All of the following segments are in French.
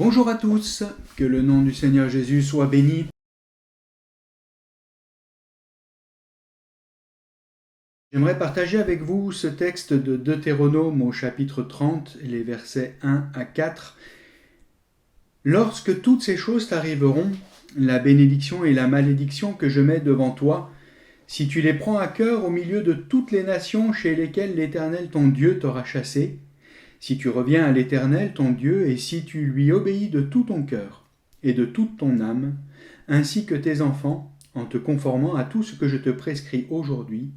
Bonjour à tous, que le nom du Seigneur Jésus soit béni. J'aimerais partager avec vous ce texte de Deutéronome au chapitre 30, les versets 1 à 4. Lorsque toutes ces choses t'arriveront, la bénédiction et la malédiction que je mets devant toi, si tu les prends à cœur au milieu de toutes les nations chez lesquelles l'Éternel ton Dieu t'aura chassé, si tu reviens à l'Éternel ton Dieu et si tu lui obéis de tout ton cœur et de toute ton âme, ainsi que tes enfants, en te conformant à tout ce que je te prescris aujourd'hui,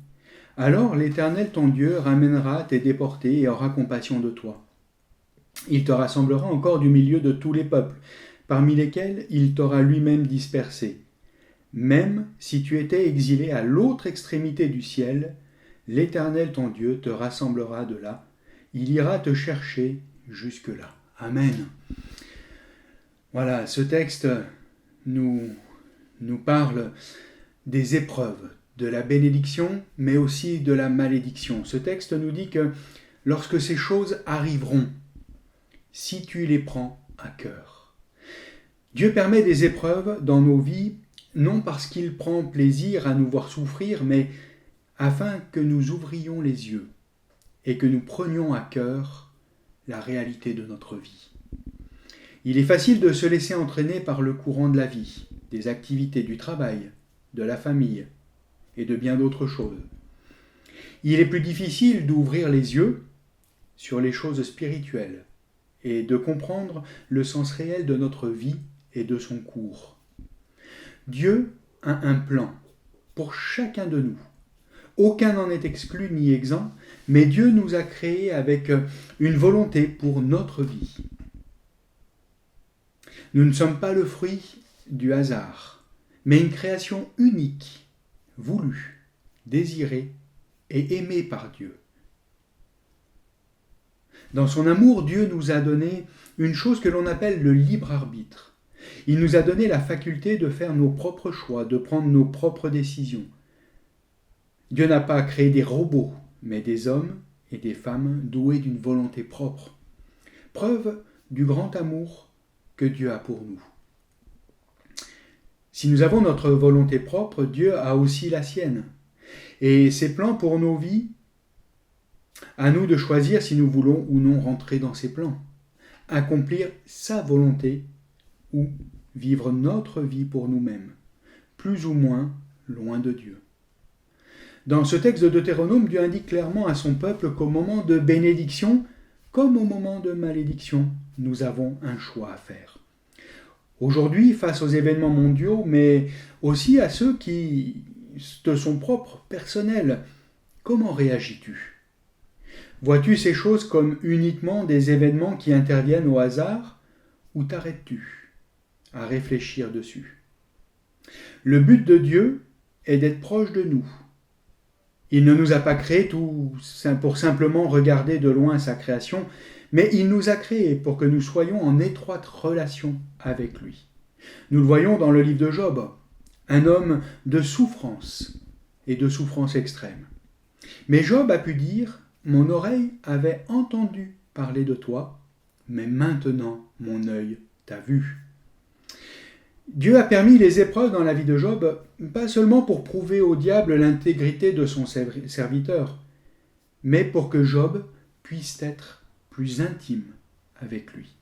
alors l'Éternel ton Dieu ramènera tes déportés et aura compassion de toi. Il te rassemblera encore du milieu de tous les peuples, parmi lesquels il t'aura lui-même dispersé. Même si tu étais exilé à l'autre extrémité du ciel, l'Éternel ton Dieu te rassemblera de là. Il ira te chercher jusque-là. Amen. Voilà, ce texte nous parle des épreuves, de la bénédiction, mais aussi de la malédiction. Ce texte nous dit que lorsque ces choses arriveront, si tu les prends à cœur. Dieu permet des épreuves dans nos vies, non parce qu'il prend plaisir à nous voir souffrir, mais afin que nous ouvrions les yeux et que nous prenions à cœur la réalité de notre vie. Il est facile de se laisser entraîner par le courant de la vie, des activités du travail, de la famille et de bien d'autres choses. Il est plus difficile d'ouvrir les yeux sur les choses spirituelles et de comprendre le sens réel de notre vie et de son cours. Dieu a un plan pour chacun de nous. Aucun n'en est exclu ni exempt, mais Dieu nous a créés avec une volonté pour notre vie. Nous ne sommes pas le fruit du hasard, mais une création unique, voulue, désirée et aimée par Dieu. Dans son amour, Dieu nous a donné une chose que l'on appelle le libre arbitre. Il nous a donné la faculté de faire nos propres choix, de prendre nos propres décisions. Dieu n'a pas créé des robots, mais des hommes et des femmes doués d'une volonté propre. Preuve du grand amour que Dieu a pour nous. Si nous avons notre volonté propre, Dieu a aussi la sienne. Et ses plans pour nos vies, à nous de choisir si nous voulons ou non rentrer dans ses plans, accomplir sa volonté ou vivre notre vie pour nous-mêmes, plus ou moins loin de Dieu. Dans ce texte de Deutéronome, Dieu indique clairement à son peuple qu'au moment de bénédiction, comme au moment de malédiction, nous avons un choix à faire. Aujourd'hui, face aux événements mondiaux, mais aussi à ceux qui te sont propres, personnels, comment réagis-tu ? Vois-tu ces choses comme uniquement des événements qui interviennent au hasard, ou t'arrêtes-tu à réfléchir dessus ? Le but de Dieu est d'être proche de nous. Il ne nous a pas créés pour simplement regarder de loin sa création, mais il nous a créés pour que nous soyons en étroite relation avec lui. Nous le voyons dans le livre de Job, un homme de souffrance et de souffrance extrême. Mais Job a pu dire « Mon oreille avait entendu parler de toi, mais maintenant mon œil t'a vu ». Dieu a permis les épreuves dans la vie de Job, pas seulement pour prouver au diable l'intégrité de son serviteur, mais pour que Job puisse être plus intime avec lui.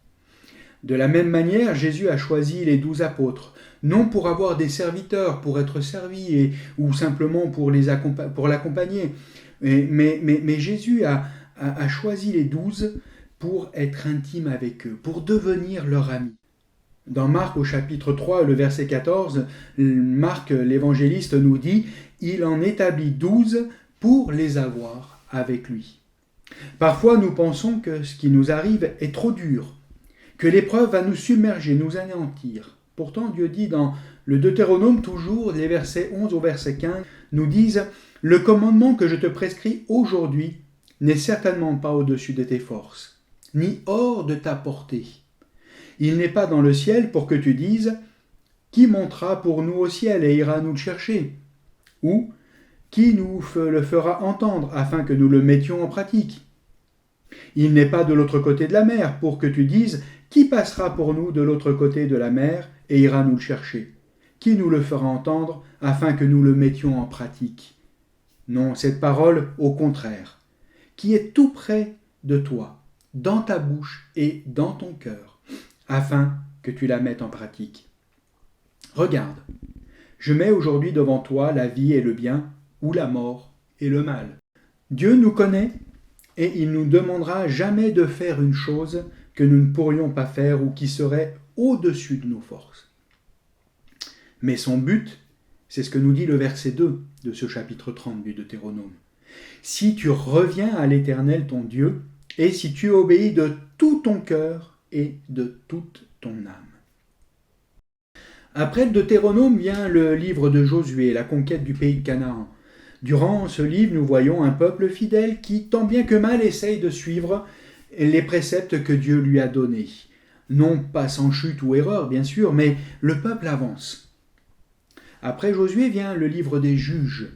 De la même manière, Jésus a choisi les 12 apôtres, non pour avoir des serviteurs, pour être servis, ou simplement pour l'accompagner, mais Jésus a choisi les 12 pour être intime avec eux, pour devenir leurs amis. Dans Marc au chapitre 3, le verset 14, Marc l'évangéliste nous dit « Il en établit 12 pour les avoir avec lui ». Parfois nous pensons que ce qui nous arrive est trop dur, que l'épreuve va nous submerger, nous anéantir. Pourtant Dieu dit dans le Deutéronome toujours, les versets 11 au verset 15, nous disent « Le commandement que je te prescris aujourd'hui n'est certainement pas au-dessus de tes forces, ni hors de ta portée. Il n'est pas dans le ciel pour que tu dises « Qui montera pour nous au ciel et ira nous le chercher ?» ou « Qui nous le fera entendre afin que nous le mettions en pratique ?» Il n'est pas de l'autre côté de la mer pour que tu dises « Qui passera pour nous de l'autre côté de la mer et ira nous le chercher? Qui nous le fera entendre afin que nous le mettions en pratique? Non, cette parole, au contraire, qui est tout près de toi, dans ta bouche et dans ton cœur, afin que tu la mettes en pratique. Regarde, je mets aujourd'hui devant toi la vie et le bien, ou la mort et le mal. Dieu nous connaît et il ne nous demandera jamais de faire une chose que nous ne pourrions pas faire ou qui serait au-dessus de nos forces. Mais son but, c'est ce que nous dit le verset 2 de ce chapitre 30 du Deutéronome. Si tu reviens à l'Éternel ton Dieu, et si tu obéis de tout ton cœur et de toute ton âme. Après le Deutéronome vient le livre de Josué, la conquête du pays de Canaan. Durant ce livre, nous voyons un peuple fidèle qui, tant bien que mal, essaye de suivre les préceptes que Dieu lui a donnés. Non pas sans chute ou erreur, bien sûr, mais le peuple avance. Après Josué vient le livre des juges,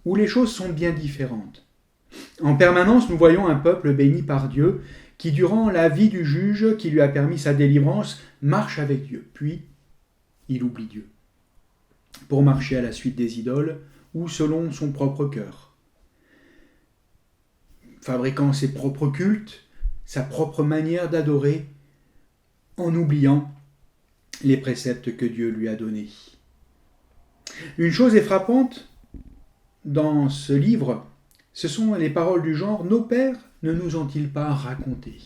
où les choses sont bien différentes. En permanence, nous voyons un peuple béni par Dieu qui, durant la vie du juge qui lui a permis sa délivrance, marche avec Dieu. Puis, il oublie Dieu pour marcher à la suite des idoles ou selon son propre cœur, fabriquant ses propres cultes, sa propre manière d'adorer, en oubliant les préceptes que Dieu lui a donnés. Une chose est frappante dans ce livre, ce sont les paroles du genre « Nos pères ne nous ont-ils pas raconté ?»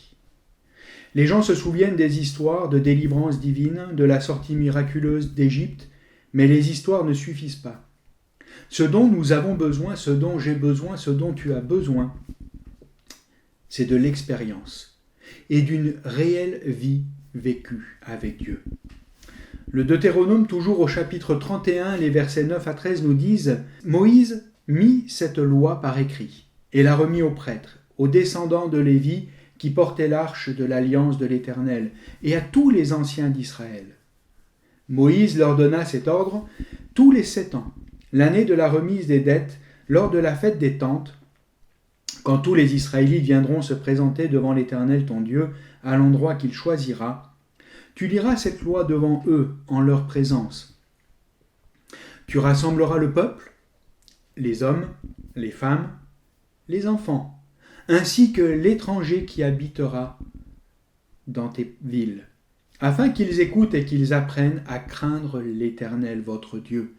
Les gens se souviennent des histoires de délivrance divine, de la sortie miraculeuse d'Égypte, mais les histoires ne suffisent pas. Ce dont nous avons besoin, ce dont j'ai besoin, ce dont tu as besoin, c'est de l'expérience et d'une réelle vie vécue avec Dieu. Le Deutéronome, toujours au chapitre 31, les versets 9 à 13, nous disent « Moïse mit cette loi par écrit et la remit aux prêtres, aux descendants de Lévi qui portaient l'arche de l'alliance de l'Éternel, et à tous les anciens d'Israël. Moïse leur donna cet ordre tous les 7 ans, l'année de la remise des dettes, lors de la fête des tentes, quand tous les Israélites viendront se présenter devant l'Éternel ton Dieu, à l'endroit qu'il choisira. Tu liras cette loi devant eux, en leur présence. Tu rassembleras le peuple, les hommes, les femmes, les enfants, ainsi que l'étranger qui habitera dans tes villes, afin qu'ils écoutent et qu'ils apprennent à craindre l'Éternel votre Dieu,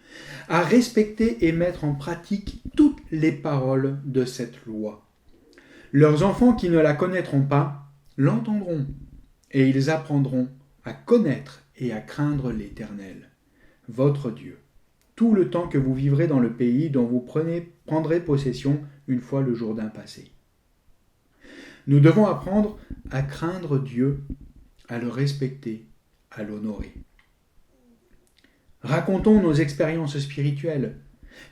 à respecter et mettre en pratique toutes les paroles de cette loi. Leurs enfants qui ne la connaîtront pas l'entendront, et ils apprendront à connaître et à craindre l'Éternel, votre Dieu, tout le temps que vous vivrez dans le pays dont vous prendrez possession une fois le Jourdain passé. Nous devons apprendre à craindre Dieu, à le respecter, à l'honorer. Racontons nos expériences spirituelles,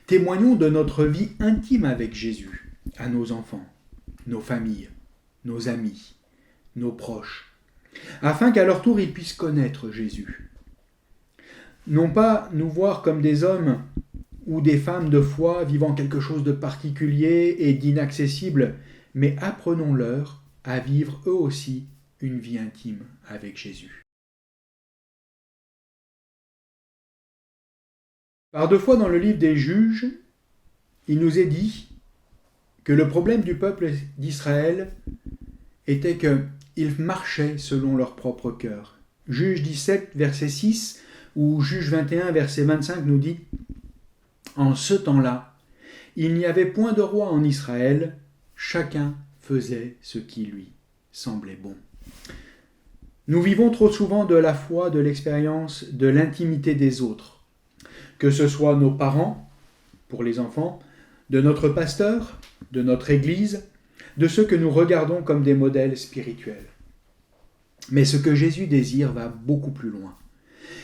témoignons de notre vie intime avec Jésus à nos enfants, nos familles, nos amis, nos proches, afin qu'à leur tour ils puissent connaître Jésus. Non pas nous voir comme des hommes ou des femmes de foi vivant quelque chose de particulier et d'inaccessible, mais apprenons-leur à vivre eux aussi une vie intime avec Jésus. Par 2 fois dans le livre des Juges, il nous est dit que le problème du peuple d'Israël était qu'ils marchaient selon leur propre cœur. Juge 17, verset 6, ou Juge 21, verset 25 nous dit « En ce temps-là, il n'y avait point de roi en Israël, chacun faisait ce qui lui semblait bon. » Nous vivons trop souvent de la foi, de l'expérience, de l'intimité des autres, que ce soit nos parents, pour les enfants, de notre pasteur, de notre Église, de ceux que nous regardons comme des modèles spirituels. Mais ce que Jésus désire va beaucoup plus loin.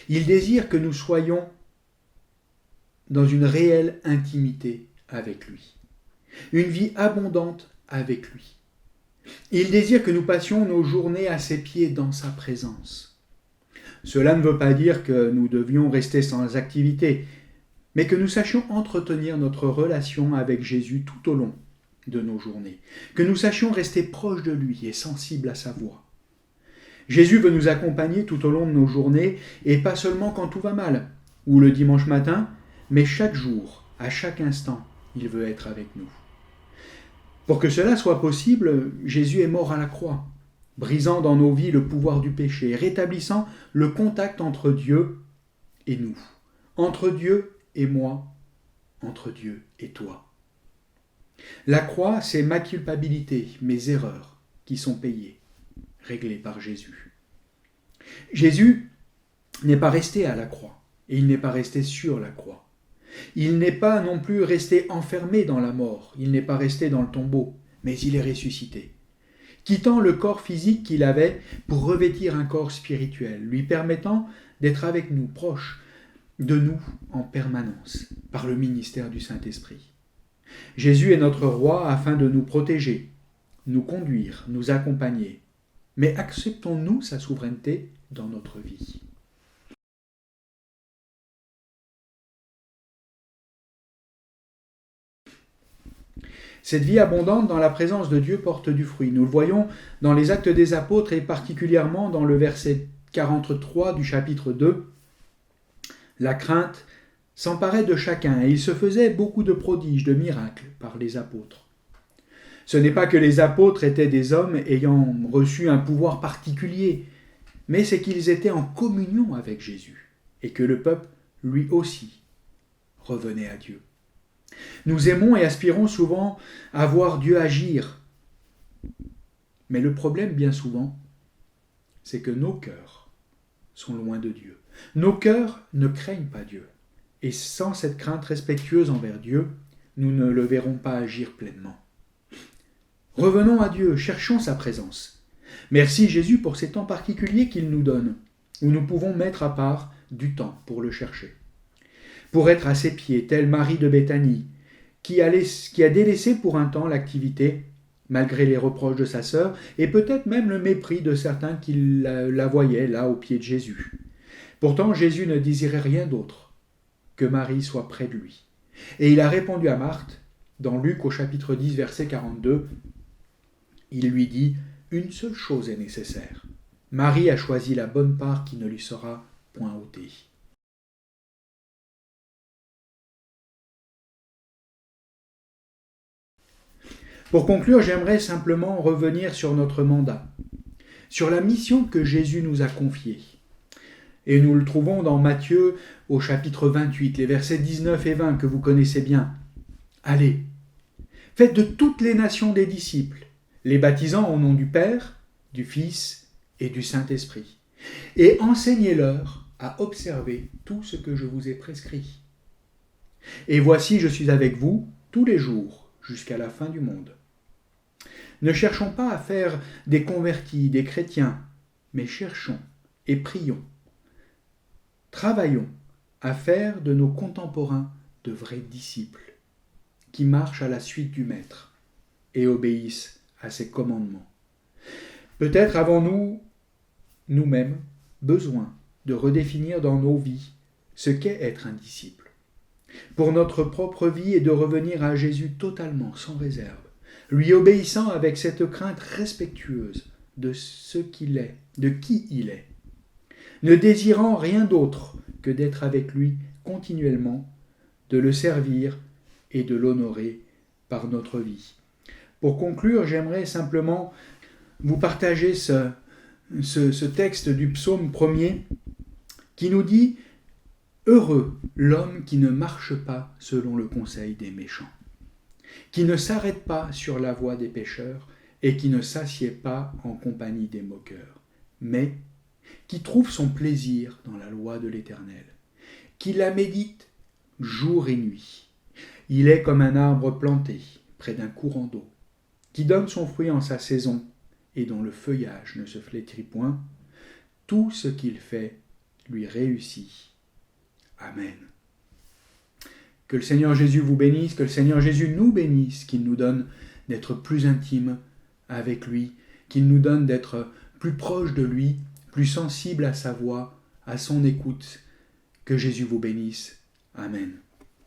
Il désire que nous soyons dans une réelle intimité avec lui, une vie abondante avec lui. Il désire que nous passions nos journées à ses pieds dans sa présence. Cela ne veut pas dire que nous devions rester sans activité, mais que nous sachions entretenir notre relation avec Jésus tout au long de nos journées, que nous sachions rester proches de lui et sensibles à sa voix. Jésus veut nous accompagner tout au long de nos journées, et pas seulement quand tout va mal, ou le dimanche matin, mais chaque jour, à chaque instant, il veut être avec nous. Pour que cela soit possible, Jésus est mort à la croix, brisant dans nos vies le pouvoir du péché, rétablissant le contact entre Dieu et nous, entre Dieu et moi, entre Dieu et toi. La croix, c'est ma culpabilité, mes erreurs qui sont payées, réglées par Jésus. Jésus n'est pas resté à la croix, et il n'est pas resté sur la croix. Il n'est pas non plus resté enfermé dans la mort, il n'est pas resté dans le tombeau, mais il est ressuscité, quittant le corps physique qu'il avait pour revêtir un corps spirituel, lui permettant d'être avec nous, proche de nous en permanence, par le ministère du Saint-Esprit. Jésus est notre roi afin de nous protéger, nous conduire, nous accompagner. Mais acceptons-nous sa souveraineté dans notre vie ? Cette vie abondante dans la présence de Dieu porte du fruit. Nous le voyons dans les Actes des Apôtres et particulièrement dans le verset 43 du chapitre 2. La crainte s'emparait de chacun et il se faisait beaucoup de prodiges, de miracles par les apôtres. Ce n'est pas que les apôtres étaient des hommes ayant reçu un pouvoir particulier, mais c'est qu'ils étaient en communion avec Jésus et que le peuple, lui aussi, revenait à Dieu. Nous aimons et aspirons souvent à voir Dieu agir. Mais le problème, bien souvent, c'est que nos cœurs sont loin de Dieu. Nos cœurs ne craignent pas Dieu. Et sans cette crainte respectueuse envers Dieu, nous ne le verrons pas agir pleinement. Revenons à Dieu, cherchons sa présence. Merci Jésus pour ces temps particuliers qu'il nous donne, où nous pouvons mettre à part du temps pour le chercher. Pour être à ses pieds, telle Marie de Béthanie, qui a délaissé pour un temps l'activité, malgré les reproches de sa sœur, et peut-être même le mépris de certains qui la voyaient là au pied de Jésus. Pourtant, Jésus ne désirait rien d'autre que Marie soit près de lui. Et il a répondu à Marthe, dans Luc au chapitre 10, verset 42, il lui dit « Une seule chose est nécessaire. Marie a choisi la bonne part qui ne lui sera point ôtée. » Pour conclure, j'aimerais simplement revenir sur notre mandat, sur la mission que Jésus nous a confiée. Et nous le trouvons dans Matthieu au chapitre 28, les versets 19 et 20 que vous connaissez bien. Allez, faites de toutes les nations des disciples, les baptisant au nom du Père, du Fils et du Saint-Esprit, et enseignez-leur à observer tout ce que je vous ai prescrit. Et voici, je suis avec vous tous les jours jusqu'à la fin du monde. Ne cherchons pas à faire des convertis, des chrétiens, mais cherchons et prions. Travaillons à faire de nos contemporains de vrais disciples, qui marchent à la suite du Maître et obéissent à ses commandements. Peut-être avons-nous, nous-mêmes, besoin de redéfinir dans nos vies ce qu'est être un disciple, pour notre propre vie et de revenir à Jésus totalement, sans réserve, lui obéissant avec cette crainte respectueuse de ce qu'il est, de qui il est, ne désirant rien d'autre que d'être avec lui continuellement, de le servir et de l'honorer par notre vie. Pour conclure, j'aimerais simplement vous partager ce texte du psaume 1er qui nous dit « Heureux l'homme qui ne marche pas selon le conseil des méchants, qui ne s'arrête pas sur la voie des pécheurs et qui ne s'assied pas en compagnie des moqueurs, mais qui trouve son plaisir dans la loi de l'Éternel, qui la médite jour et nuit. Il est comme un arbre planté près d'un courant d'eau, qui donne son fruit en sa saison et dont le feuillage ne se flétrit point. Tout ce qu'il fait lui réussit. Amen. Que le Seigneur Jésus vous bénisse, que le Seigneur Jésus nous bénisse, qu'il nous donne d'être plus intimes avec lui, qu'il nous donne d'être plus proches de lui, plus sensibles à sa voix, à son écoute. Que Jésus vous bénisse. Amen.